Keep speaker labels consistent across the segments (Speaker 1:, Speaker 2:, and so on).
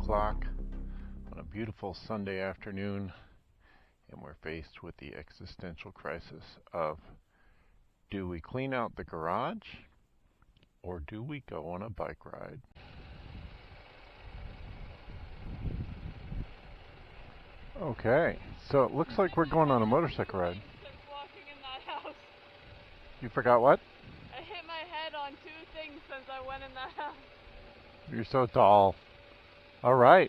Speaker 1: o'clock on a beautiful Sunday afternoon, and we're faced with the existential crisis of, do we clean out the garage or do we go on a bike ride? Okay, so it looks like we're going on a motorcycle ride.
Speaker 2: Since walking in that house.
Speaker 1: You forgot what?
Speaker 2: I hit my head on two things since I went in that house.
Speaker 1: You're so tall. All right.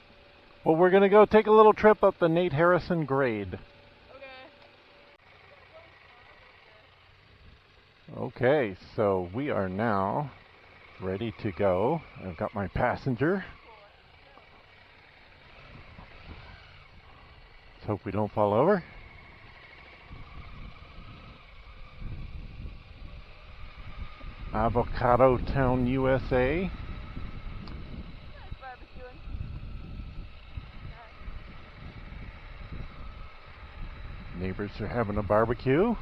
Speaker 1: Well, we're going to go take a little trip up the Nate Harrison grade. Okay, so we are now ready to go. I've got my passenger. Let's hope we don't fall over. Avocado Town, USA. Neighbors are having a barbecue.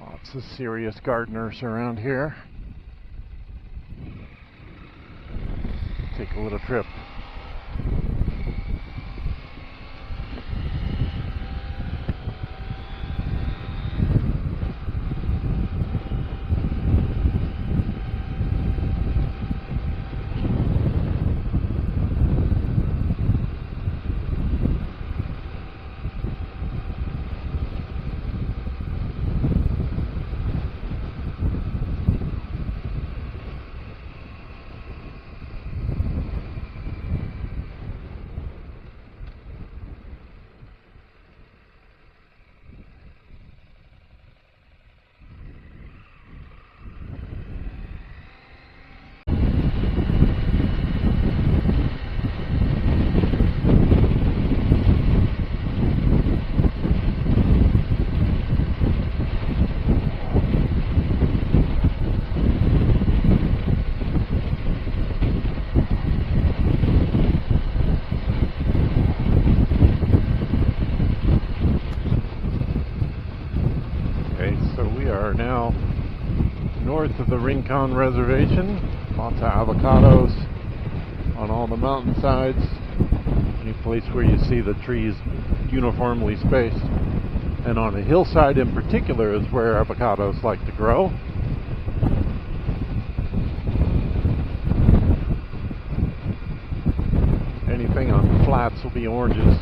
Speaker 1: Lots of serious gardeners around here. Take a little trip. Are now north of the Rincon Reservation. Lots of avocados on all the mountainsides. Any place where you see the trees uniformly spaced. And on a hillside in particular is where avocados like to grow. Anything on the flats will be oranges.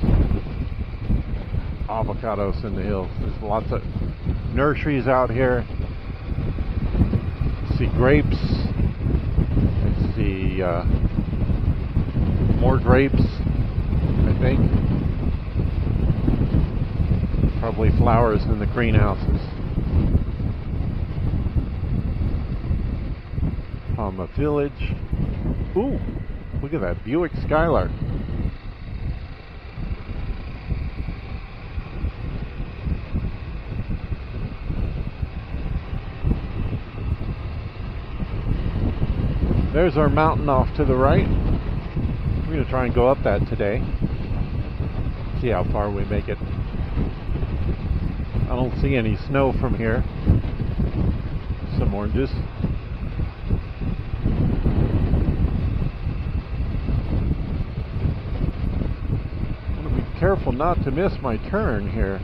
Speaker 1: Avocados in the hills. There's lots of nurseries out here. I see grapes. I see more grapes, I think. Probably flowers in the greenhouses. Palomar Village. Ooh, look at that Buick Skylark. There's our mountain off to the right. We're going to try and go up that today. See how far we make it. I don't see any snow from here. Some oranges. I want to be careful not to miss my turn here.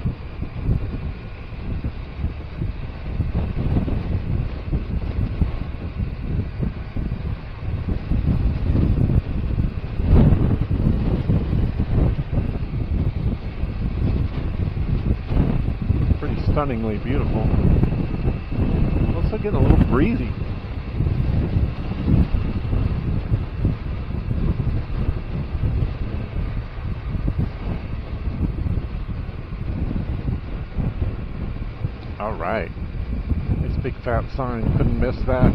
Speaker 1: Stunningly beautiful. Also getting a little breezy. All right. This big fat sign, couldn't miss that.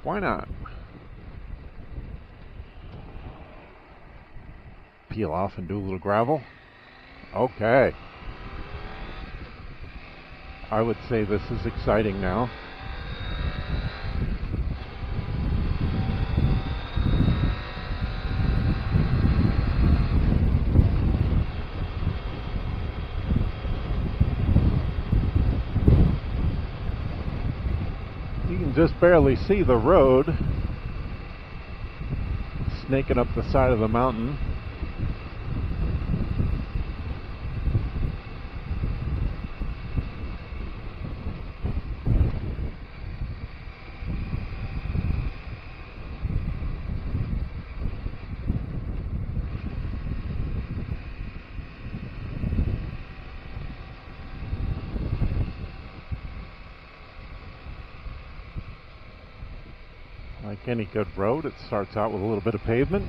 Speaker 1: Why not? Peel off and do a little gravel. Okay. I would say this is exciting now. You can just barely see the road snaking up the side of the mountain. Like any good road, it starts out with a little bit of pavement.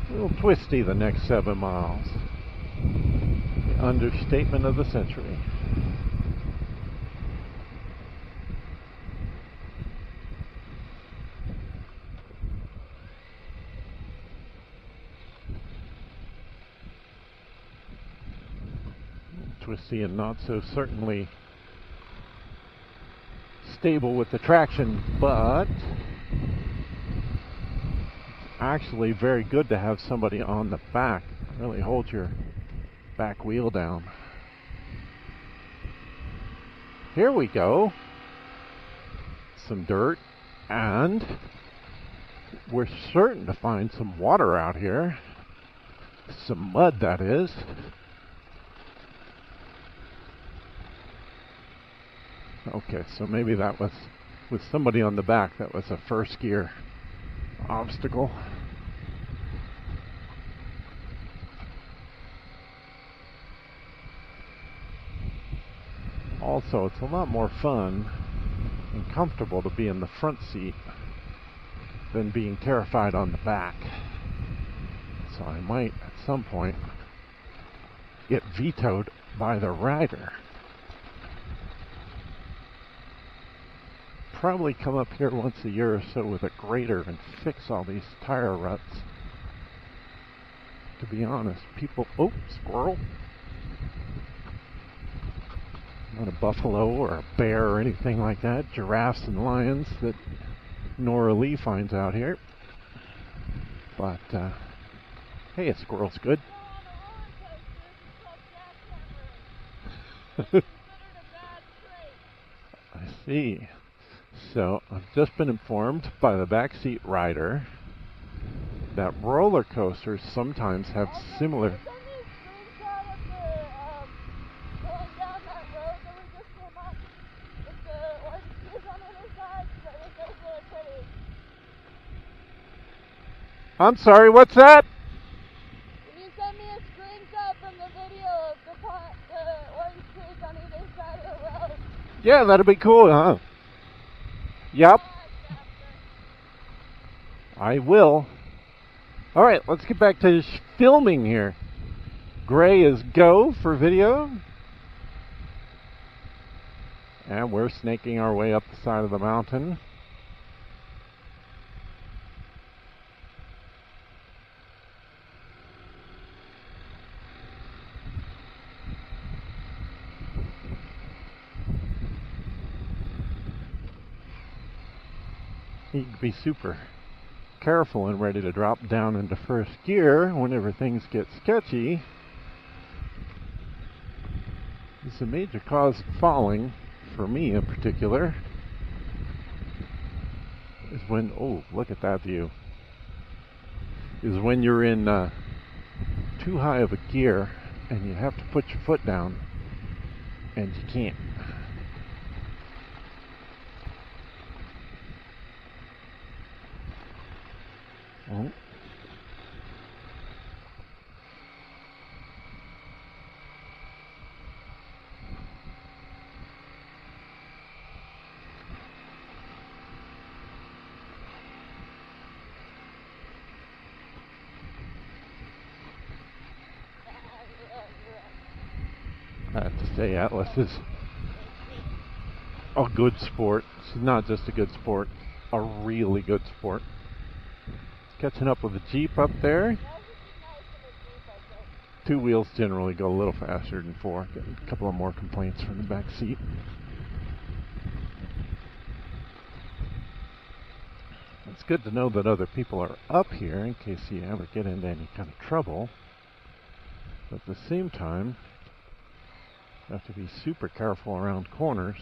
Speaker 1: A little twisty the next 7 miles. The understatement of the century. Twisty and not so certainly stable with the traction, but it's actually very good to have somebody on the back. Really hold your back wheel down. Here we go. Some dirt, and we're certain to find some water out here. Some mud, that is. Okay, so maybe that was, with somebody on the back, that was a first gear obstacle. Also, it's a lot more fun and comfortable to be in the front seat than being terrified on the back. So I might, at some point, get vetoed by the rider. Probably come up here once a year or so with a grater and fix all these tire ruts. To be honest, people... Oh, squirrel! Not a buffalo or a bear or anything like that. Giraffes and lions that Nora Lee finds out here. But, hey, a squirrel's good. I see. So, I've just been informed by the backseat rider that roller coasters sometimes have similar... I'm sorry, what's that?
Speaker 2: Can you send me a screenshot from the video of the orange trees on either side of the road?
Speaker 1: Yeah, that'd be cool, huh? Yep. I will. Alright, let's get back to filming here. Gray is go for video. And we're snaking our way up the side of the mountain. You can be super careful and ready to drop down into first gear whenever things get sketchy. It's a major cause of falling, for me in particular, is when, oh, look at that view, is when you're in too high of a gear and you have to put your foot down and you can't. Oh. I have to say, Atlas is a good sport. It's not just a good sport, a really good sport. Catching up with a Jeep up there. Two wheels generally go a little faster than four. Getting a couple of more complaints from the back seat. It's good to know that other people are up here in case you ever get into any kind of trouble. But at the same time, you have to be super careful around corners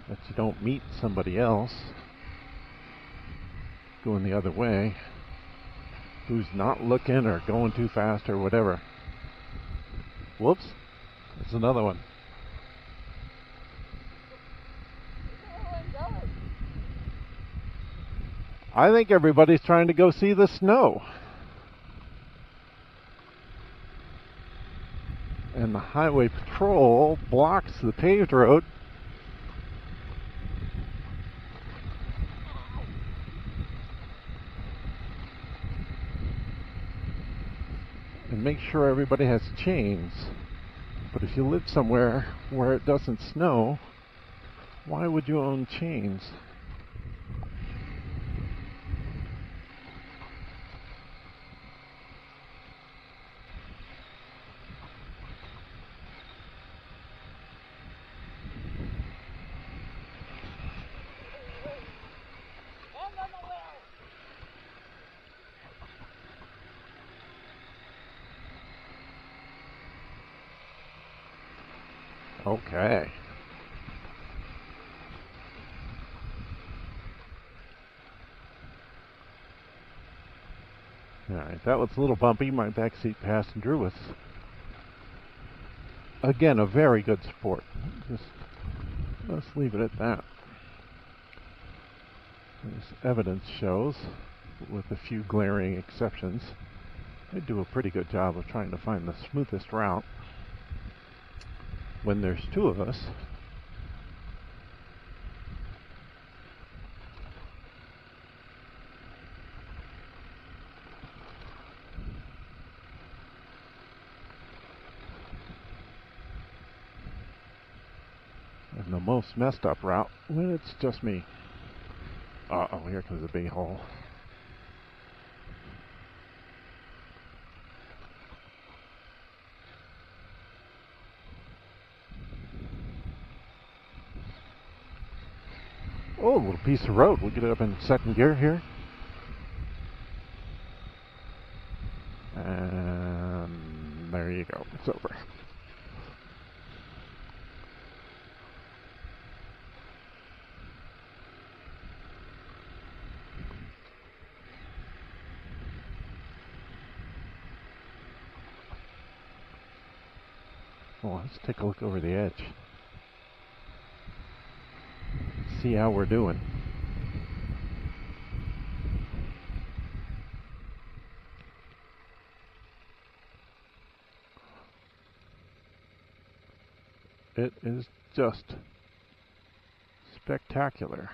Speaker 1: that you don't meet somebody else going the other way who's not looking or going too fast or whatever. Whoops, there's another one. I think everybody's trying to go see the snow. And the highway patrol blocks the paved road. And make sure everybody has chains. But if you live somewhere where it doesn't snow, why would you own chains? Okay. Alright, that was a little bumpy. My backseat passenger was, again, a very good sport. Let's leave it at that. As evidence shows, with a few glaring exceptions, they do a pretty good job of trying to find the smoothest route. When there's two of us, and the most messed up route when it's just me. Uh-oh, here comes a big hole. Oh, a little piece of road. We'll get it up in second gear here. And there you go. It's over. Well, let's take a look over the edge. See how we're doing. It is just spectacular.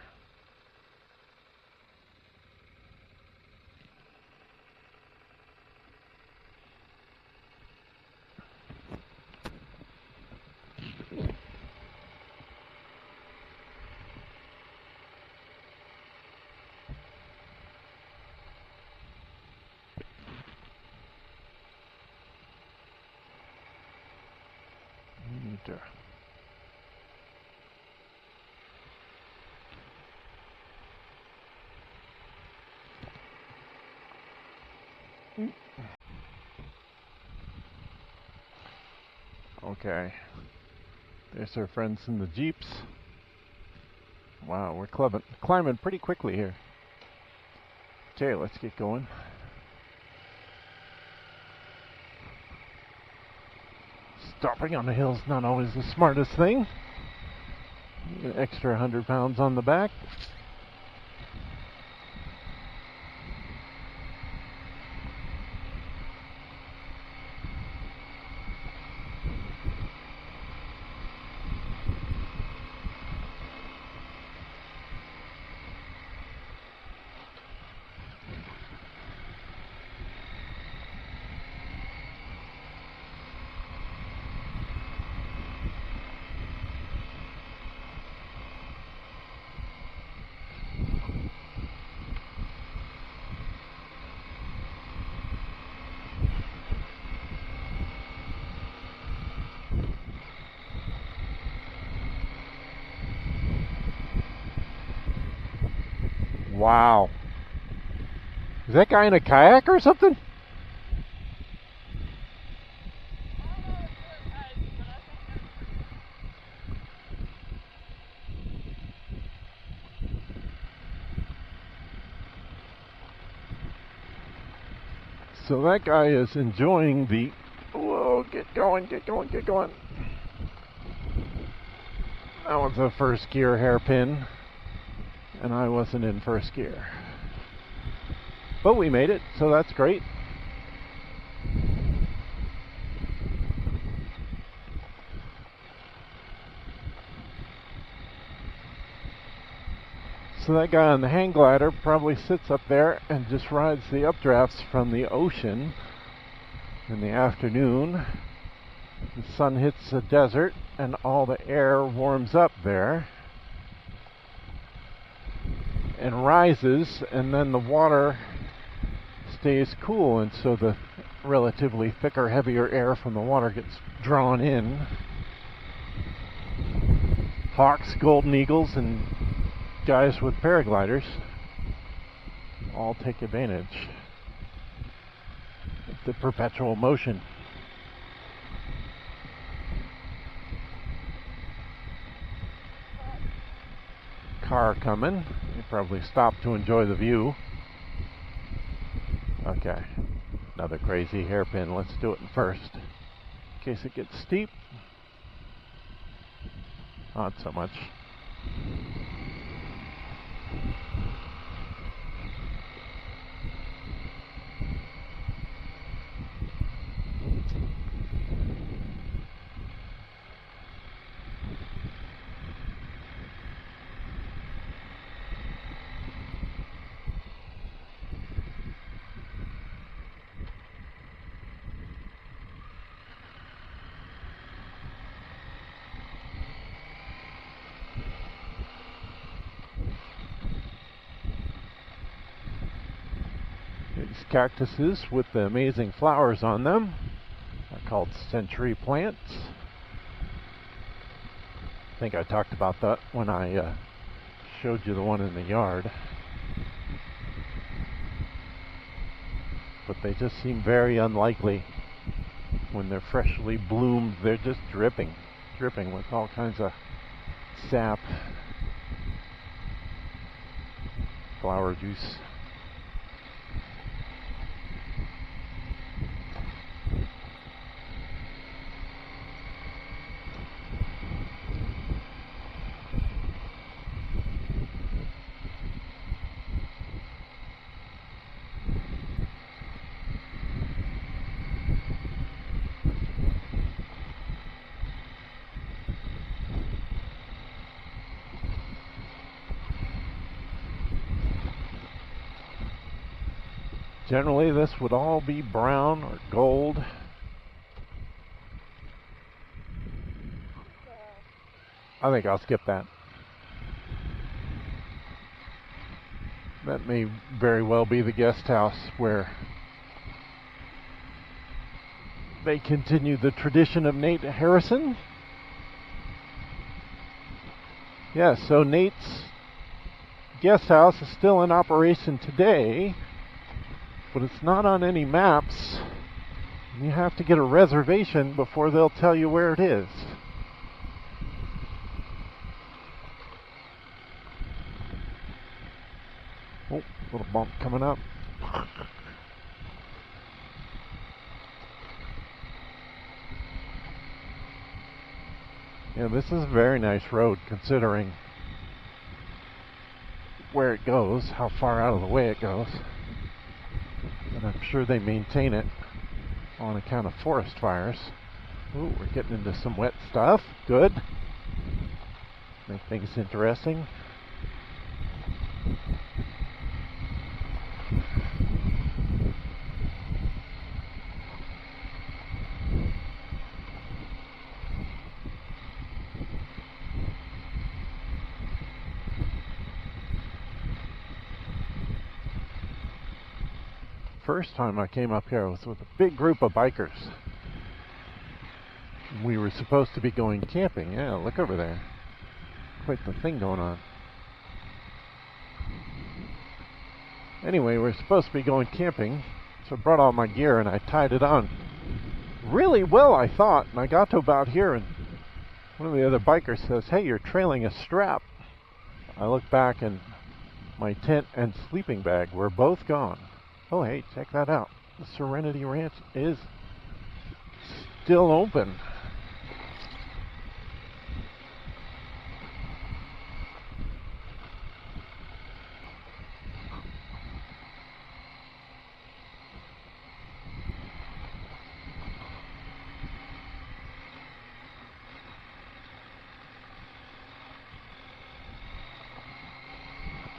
Speaker 1: Okay, there's our friends in the Jeeps. Wow, we're climbing pretty quickly here. Okay, let's get going. Stopping on the hill's not always the smartest thing. An extra 100 pounds on the back. Wow. Is that guy in a kayak or something? So that guy is enjoying the... Whoa, get going, get going, get going. That was a first gear hairpin, and I wasn't in first gear. But we made it, so that's great. So that guy on the hang glider probably sits up there and just rides the updrafts from the ocean in the afternoon. The sun hits the desert and all the air warms up there and rises, and then the water stays cool, and so the relatively thicker, heavier air from the water gets drawn in. Hawks, golden eagles, and guys with paragliders all take advantage of the perpetual motion. Car coming. You probably stopped to enjoy the view. Okay, another crazy hairpin. Let's do it in first, in case it gets steep. Not so much. These cactuses with the amazing flowers on them are called century plants. I think I talked about that when I showed you the one in the yard. But they just seem very unlikely when they're freshly bloomed. They're just dripping with all kinds of sap, flower juice. Generally, this would all be brown or gold. I think I'll skip that. That may very well be the guest house where they continue the tradition of Nate Harrison. Yes, so Nate's guest house is still in operation today, but it's not on any maps. You have to get a reservation before they'll tell you where it is. Oh, little bump coming up. Yeah, this is a very nice road considering where it goes, how far out of the way it goes. And I'm sure they maintain it on account of forest fires. Ooh, we're getting into some wet stuff. Good. Make things interesting. First time I came up here was with a big group of bikers. We were supposed to be going camping. Yeah, look over there. Quite the thing going on. Anyway, we're supposed to be going camping, so I brought all my gear and I tied it on really well, I thought. And I got to about here and one of the other bikers says, "Hey, you're trailing a strap." I look back and my tent and sleeping bag were both gone. Oh, hey, check that out. The Serenity Ranch is still open.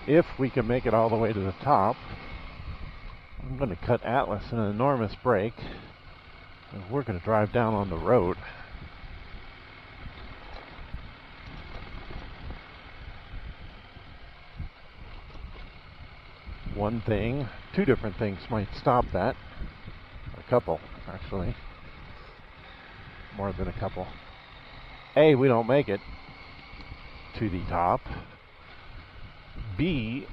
Speaker 1: If we can make it all the way to the top, I'm going to cut Atlas an enormous break, and we're going to drive down on the road. One thing, two different things might stop that. A couple, actually. More than a couple. A, we don't make it to the top. B,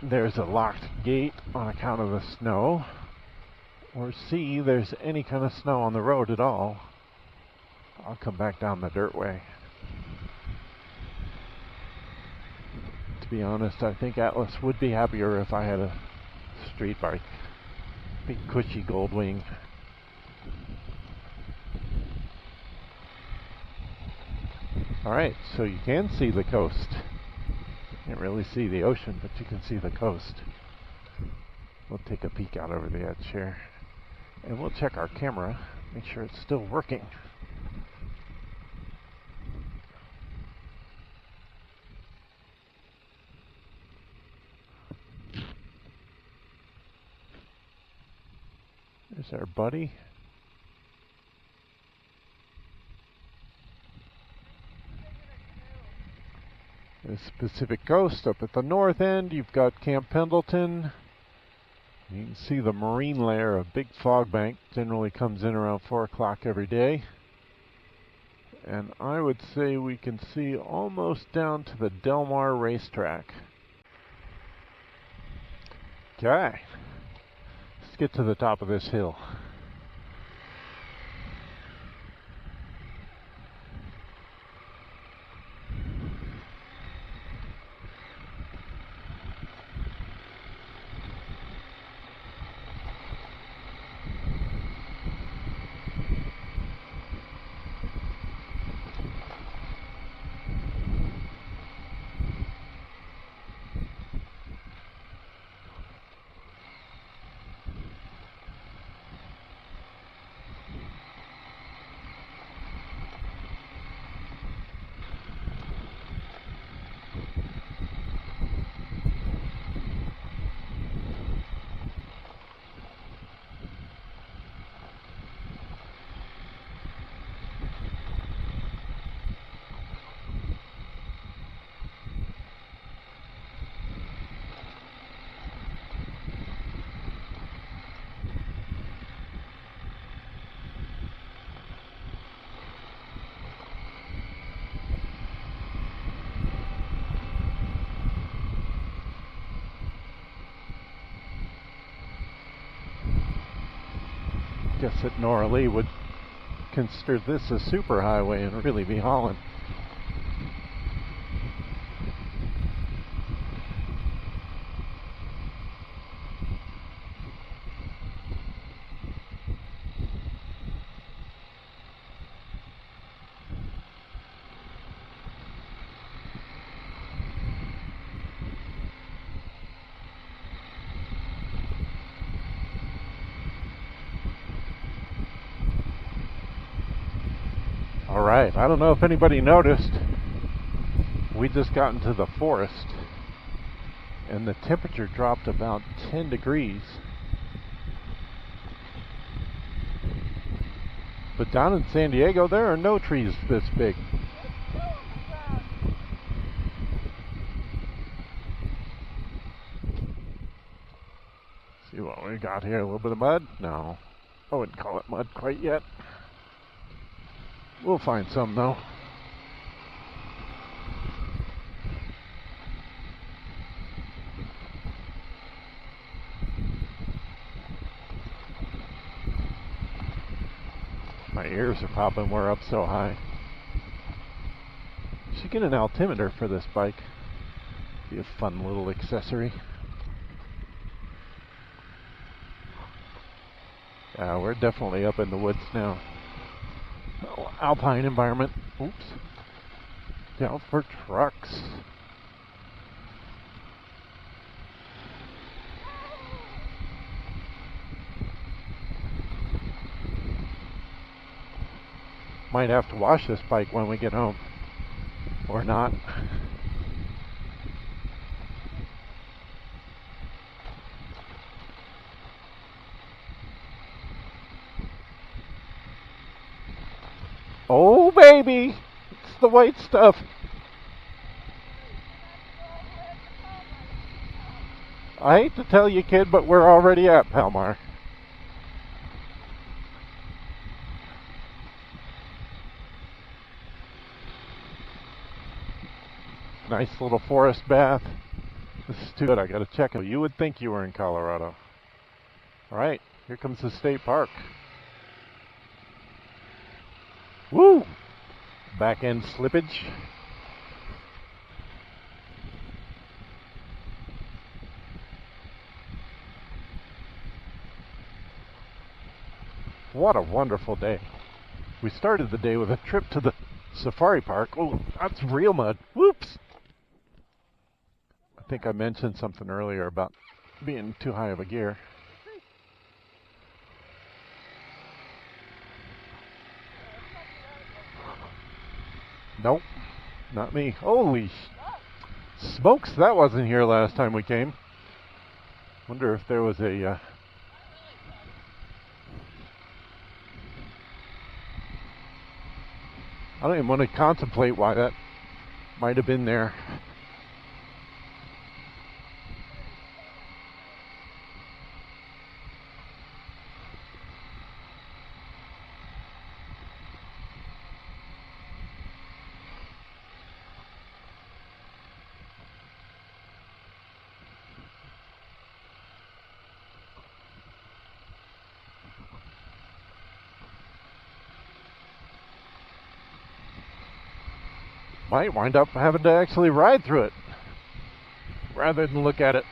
Speaker 1: there's a locked gate on account of the snow. Or C, there's any kind of snow on the road at all. I'll come back down the dirt way. To be honest, I think Atlas would be happier if I had a street bike. Big cushy Goldwing. Alright, so you can see the coast. Can't really see the ocean, but you can see the coast. We'll take a peek out over the edge here. And we'll check our camera, make sure it's still working. There's our buddy. The Pacific Coast up at the north end, you've got Camp Pendleton. You can see the marine layer, a big fog bank, generally comes in around 4 o'clock every day. And I would say we can see almost down to the Del Mar racetrack. Okay, let's get to the top of this hill. Guess that Nora Lee would consider this a superhighway and really be hauling. Alright, I don't know if anybody noticed, we just got into the forest and the temperature dropped about 10 degrees. But down in San Diego, there are no trees this big. See what we got here, a little bit of mud? No, I wouldn't call it mud quite yet. We'll find some though. My ears are popping, we're up so high. Should get an altimeter for this bike. Be a fun little accessory. Yeah, we're definitely up in the woods now. Oh, alpine environment. Oops. Down for trucks. Might have to wash this bike when we get home. Or not. Oh baby! It's the white stuff. I hate to tell you, kid, but we're already at Palomar. Nice little forest bath. This is too good. I gotta check it. You would think you were in Colorado. Alright, here comes the state park. Woo! Back end slippage. What a wonderful day. We started the day with a trip to the safari park. Oh, that's real mud. Whoops! I think I mentioned something earlier about being too high of a gear. Nope, not me. Holy smokes, that wasn't here last time we came. Wonder if there was a... I don't even want to contemplate why that might have been there. Might wind up having to actually ride through it rather than look at it.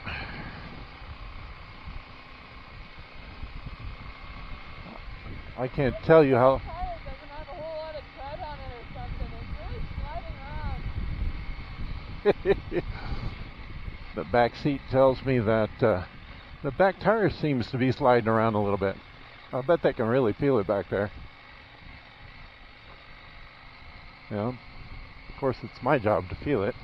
Speaker 1: I can't tell you how... The back seat tells me that the back tire seems to be sliding around a little bit. I bet they can really feel it back there. Yeah. Of course, it's my job to feel it.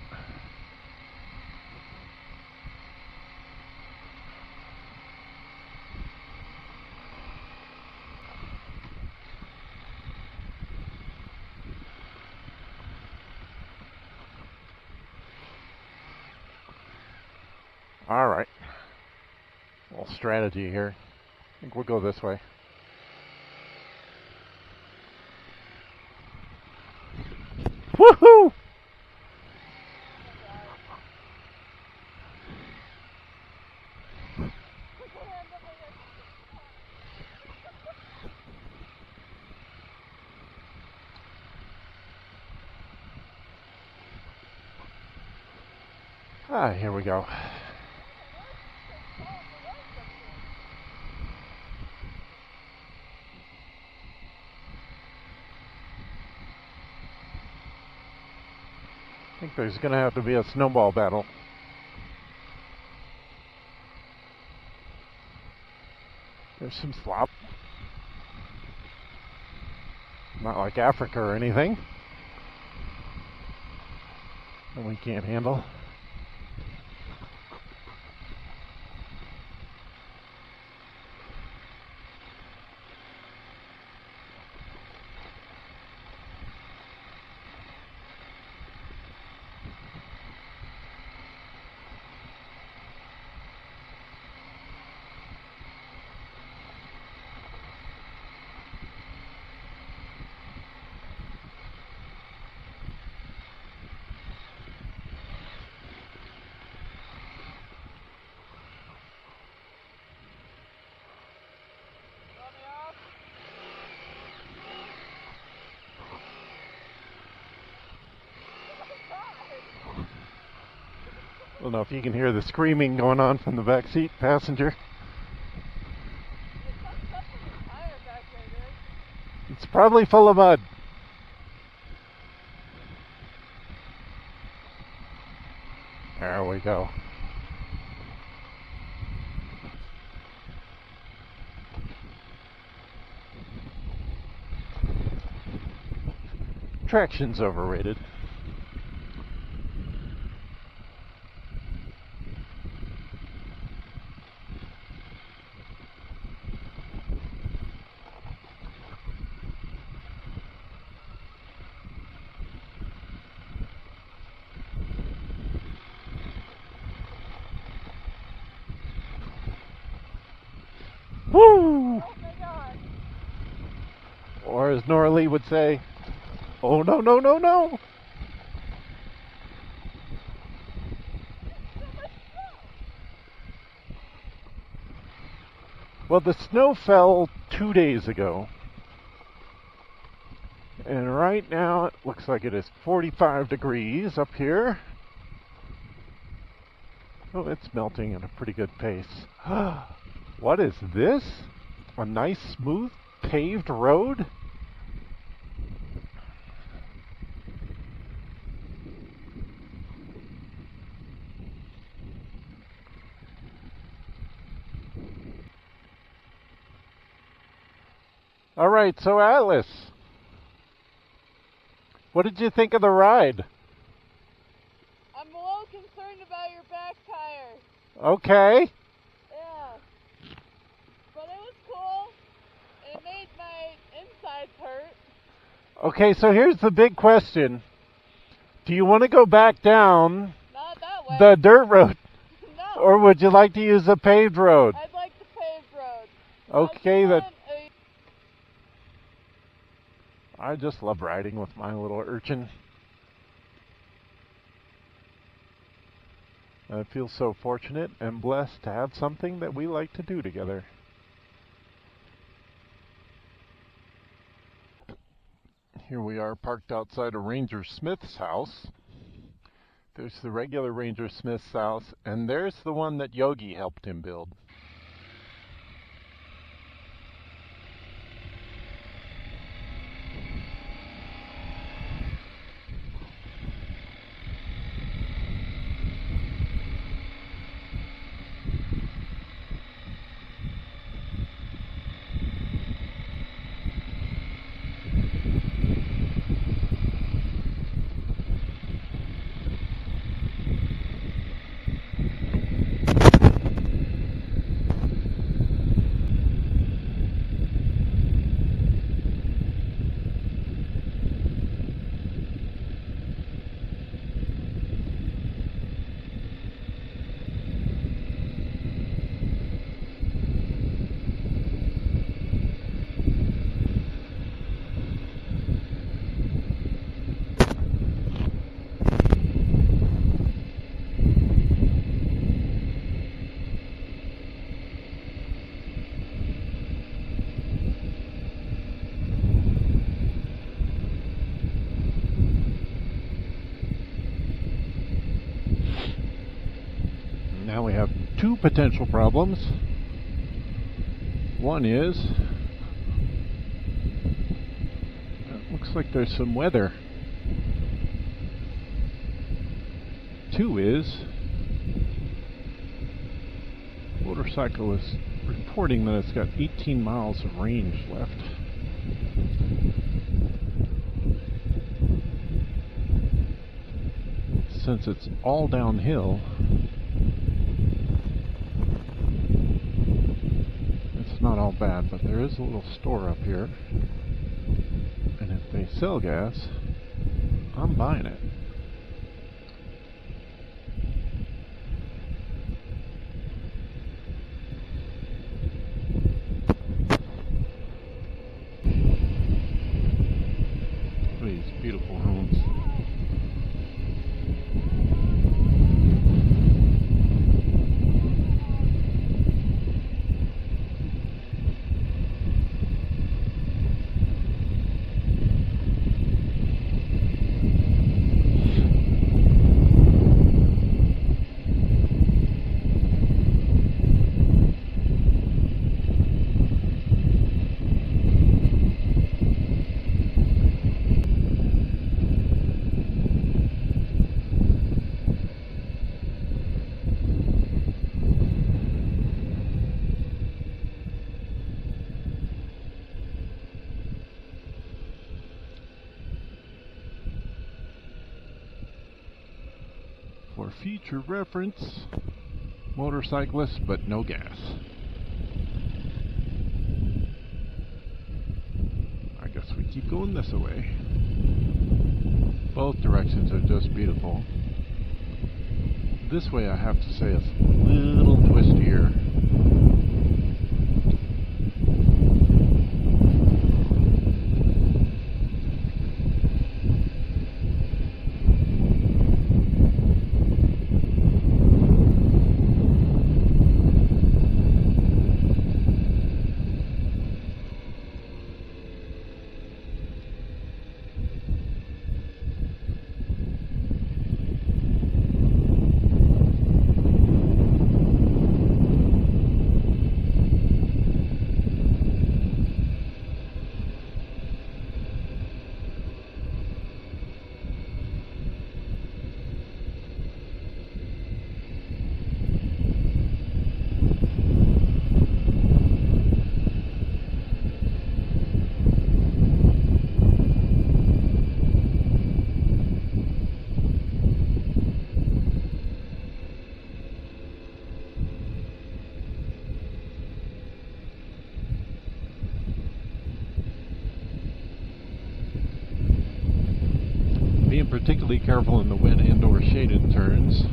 Speaker 1: All right. A little strategy here. I think we'll go this way. Woohoo! Ah, here we go. I think there's going to have to be a snowball battle. There's some slop. Not like Africa or anything that we can't handle. don't know if you can hear the screaming going on from the back seat passenger.
Speaker 2: There's some stuff in the tire back there, dude.
Speaker 1: It's probably full of mud. There we go. Traction's overrated. Woo!
Speaker 2: Oh my god.
Speaker 1: Or as Nora Lee would say, oh no, no, no, no! Well, the snow fell 2 days ago. And right now it looks like it is 45 degrees up here. Oh, it's melting at a pretty good pace. What is this? A nice, smooth, paved road? All right, so Atlas, what did you think of the ride?
Speaker 2: I'm a little concerned about your back tire.
Speaker 1: Okay.
Speaker 2: Yeah. But it was cool. It made my insides hurt.
Speaker 1: Okay, so here's the big question. Do you want to go back down
Speaker 2: Not that way.
Speaker 1: the dirt road,
Speaker 2: No.
Speaker 1: or would you like to use the paved road?
Speaker 2: I'd like the paved road.
Speaker 1: Okay, I just love riding with my little urchin. I feel so fortunate and blessed to have something that we like to do together. Here we are parked outside of Ranger Smith's house. There's the regular Ranger Smith's house, and there's the one that Yogi helped him build. Now we have two potential problems. One is, it looks like there's some weather. Two is, motorcycle is reporting that it's got 18 miles of range left. Since it's all downhill, it's not all bad, but there is a little store up here, and if they sell gas, I'm buying it. These beautiful homes. future reference. Motorcyclists, but no gas. I guess we keep going this way. Both directions are just beautiful. This way I have to say it's a little twistier. Being particularly careful in the wet and/or shaded turns,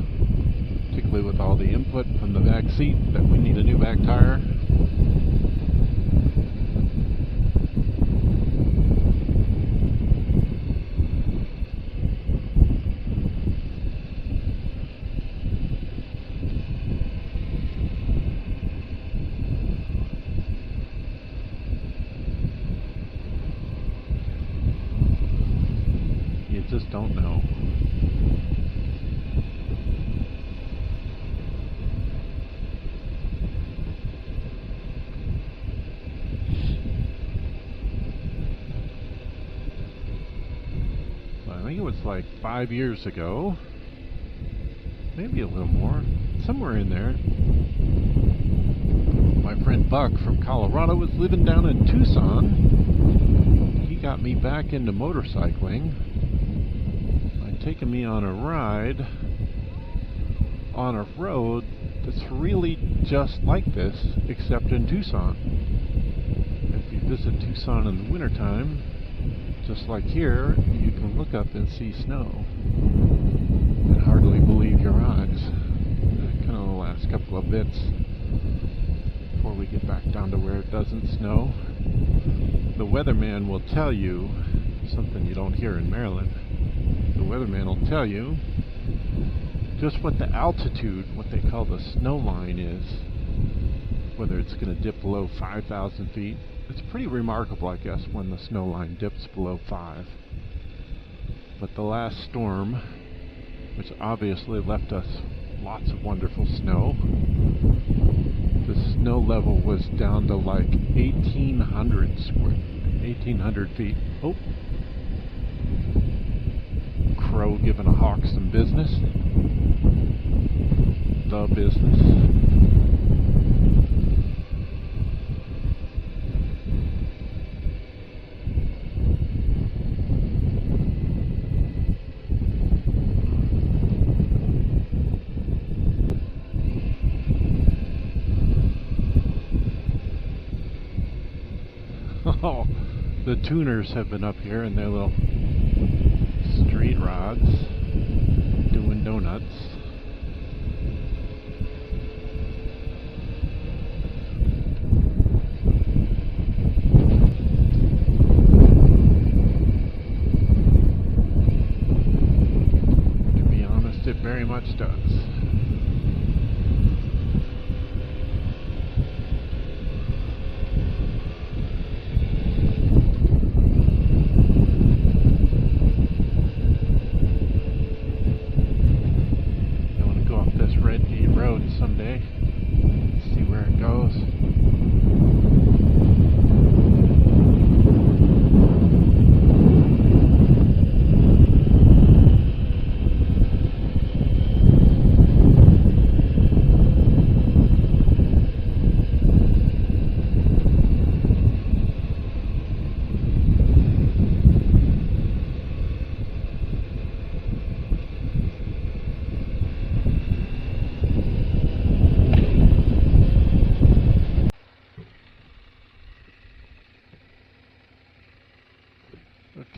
Speaker 1: particularly with all the input from the back seat that we need a new back tire. Just don't know. I think it was like 5 years ago, maybe a little more, somewhere in there. My friend Buck from Colorado was living down in Tucson. He got me back into motorcycling, taking me on a ride on a road that's really just like this, except in Tucson. If you visit Tucson in the wintertime, just like here, you can look up and see snow and hardly believe your eyes. Kind of the last couple of bits before we get back down to where it doesn't snow. The weatherman will tell you something you don't hear in Maryland. The weatherman will tell you just what the altitude, what they call the snow line is, whether it's going to dip below 5,000 feet. It's pretty remarkable, I guess, when the snow line dips below 5. But the last storm, which obviously left us lots of wonderful snow, the snow level was down to like 1,800 feet. Oh! Crow giving a hawk some business. The business. Oh, the tuners have been up here in their little street rods doing donuts. To be honest, it very much does. Someday, see where it goes.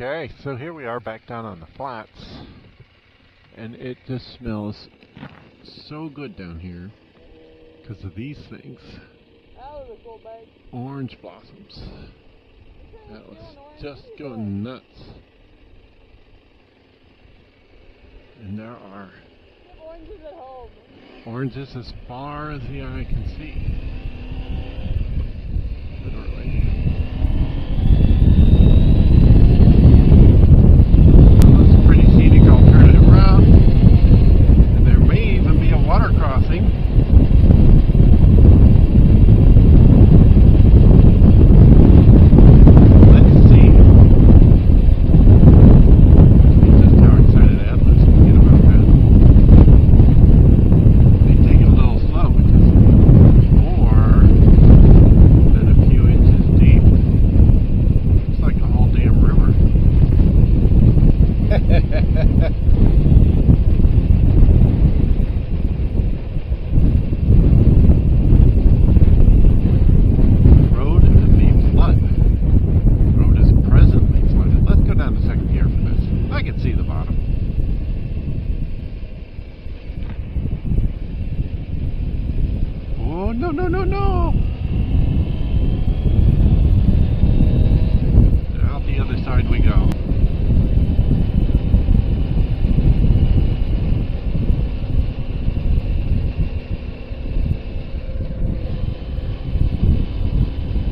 Speaker 1: Okay, so here we are back down on the flats, and it just smells so good down here because of these things.
Speaker 2: That was a cool bike.
Speaker 1: Orange blossoms. That was just
Speaker 2: orange
Speaker 1: going nuts. And there are
Speaker 2: You have oranges at home.
Speaker 1: oranges as far as the eye can see. Literally. Well, that's a pretty scenic alternative route. And there may even be a water crossing. Let's see. Just how excited Atlas can get about that. They take it a little slow, which is more than a few inches deep. It's like a whole damn river. Road may flood. Road is presently flooded. Let's go down to second gear for this. I can see the bottom. Oh, no, no, no, no! Out the other side we go.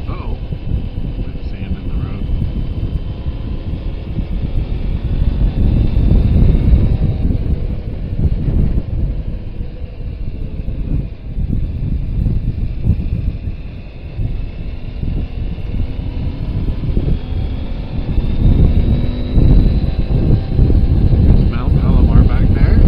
Speaker 1: Uh-oh. There's sand in the road. There's Mount Palomar back there.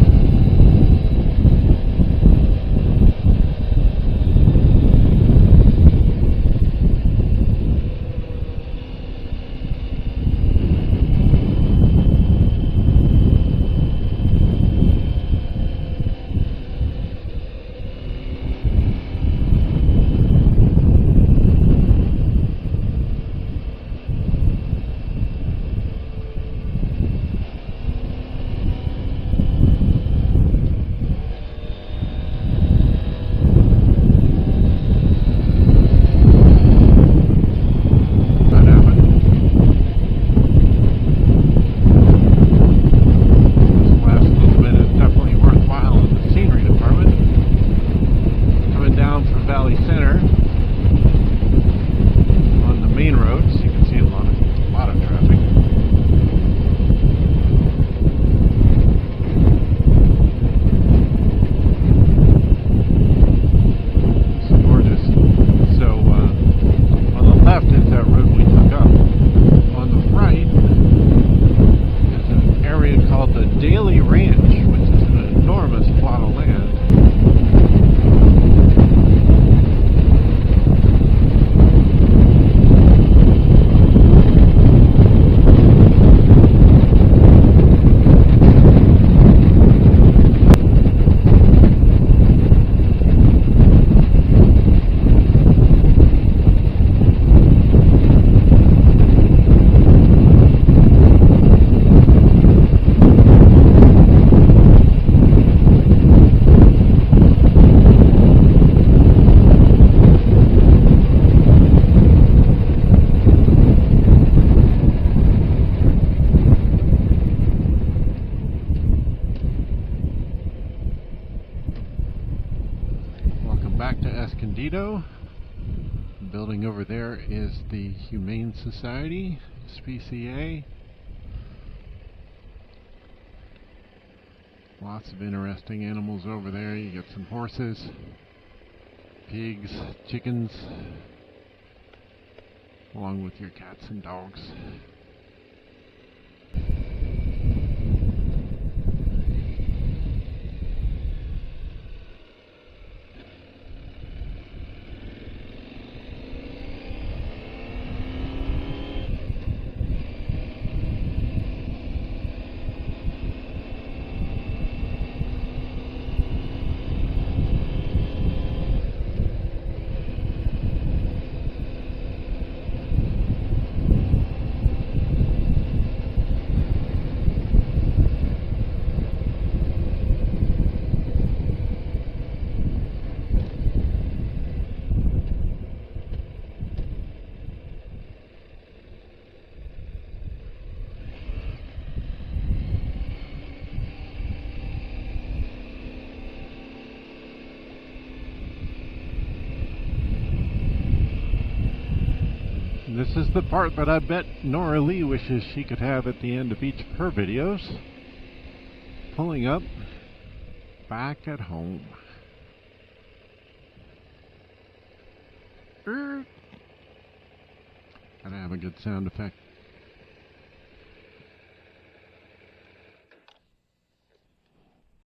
Speaker 1: That happened. This last little bit is definitely worthwhile in the scenery department. Coming down from Valley Center on the main roads, you can see a lot of traffic. It's gorgeous. So on the left is that road we took up. On the right is an area called the Daly Ranch, which is an enormous plot of land. Welcome back to Escondido. The building over there is the Humane Society, SPCA. Lots of interesting animals over there. You got some horses, pigs, chickens, along with your cats and dogs. This is the part that I bet Nora Lee wishes she could have at the end of each of her videos. Pulling up back at home. Gotta have a good sound effect.